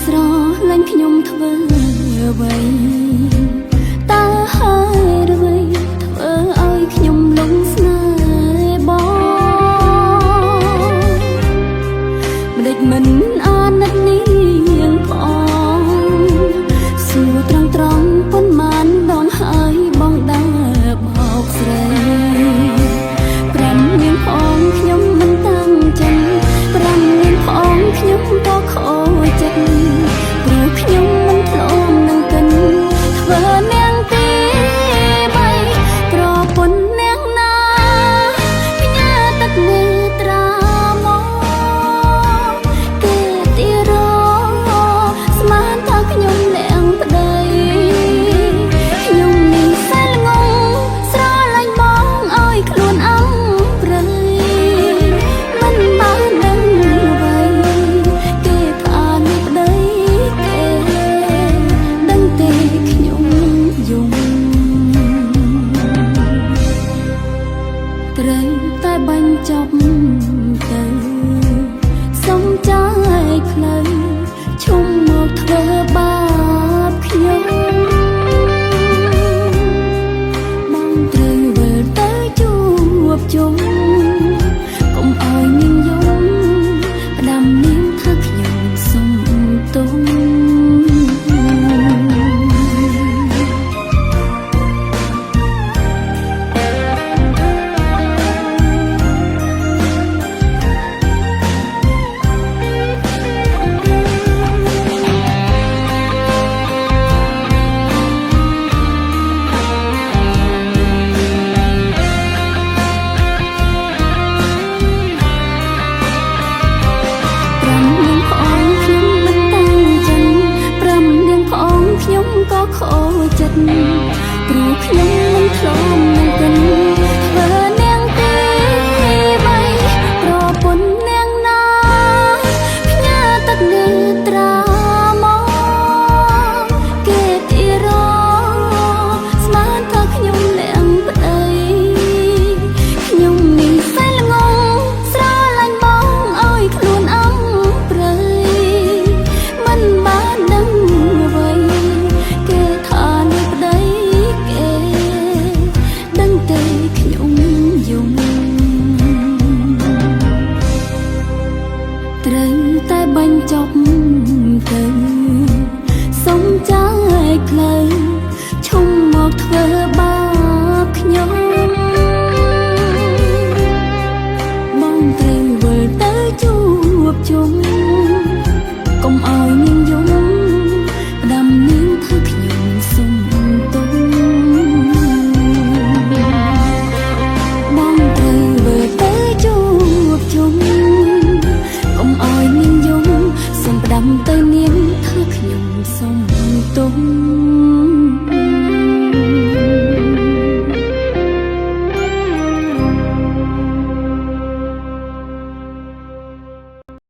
ស្រឡាញ់ខ្ញុំធ្វើអ្វីតើហើយអ្វីធ្វើឲ្យខ្ញុំលងស្នេហ៍បងម្ដេចមិនអាណិតនាងផងសួរត្រង់ប៉ុន្មានដងហើយបងដើរបោកស្រីប្រាំនាងផងខ្ញុំមិនតាំងចិត្តប្រាំនាងផងខ្ញុំក៏ខូចចិត្តព្រោះខ្ញុំមិនធ្លាប់នឹងកិនធ្វើនាងទីបីប្រពន្ធនាងណាផ្ញើទឹកនេត្រាមកគេទីរស្មានថាខ្ញុំលាងប្តីខ្ញុំនេះសែលងងស្រឡាញ់បងឲ្យខ្លួនអំព្រៃមិនបានដឹងអ្វីគេថានេះប្តីគេដឹងទេខ្ញុំយំត្រូវតែបញ្ចប់ទៅសុំចាយផ្លូវឈុំមកធ្វើបាបខ្ញុំបងត្រូវវិលទៅជួបជុំកុំឲ្យនាងយំផ្ដាំនាងថាខ្ញុំសុំទុំខ្ញុំក៏ខូចចិត្តព្រោះខ្ញុំមិនធ្លាប់នឹងកិនធ្វើនាងទីបីប្រពន្ធនាងណាផ្ញើទឹកនេត្រាមកគេទីរស្មានថាខ្ញុំលាងប្តីខ្ញុំនេះសែលងងស្រឡាញ់បងឲ្យខ្លួនអំព្រៃមិនបានដឹងអ្វីគេថានេះប្តីគេដឹងទេខ្ញុំយំត្រូវតែបញ្ចប់ទៅសុំចាយផ្លូវឈុំមកធ្វើបាបខ្ញុំបងត្រូវវិលទៅជួបជុំកុំឲ្យនាងយំផ្ដាំនាងថាខ្ញុំសុំទុំបងត្រូវវិលទៅជួបជុំកុំឲ្យនាងយំសុំផ្ដាំទៅនាងថា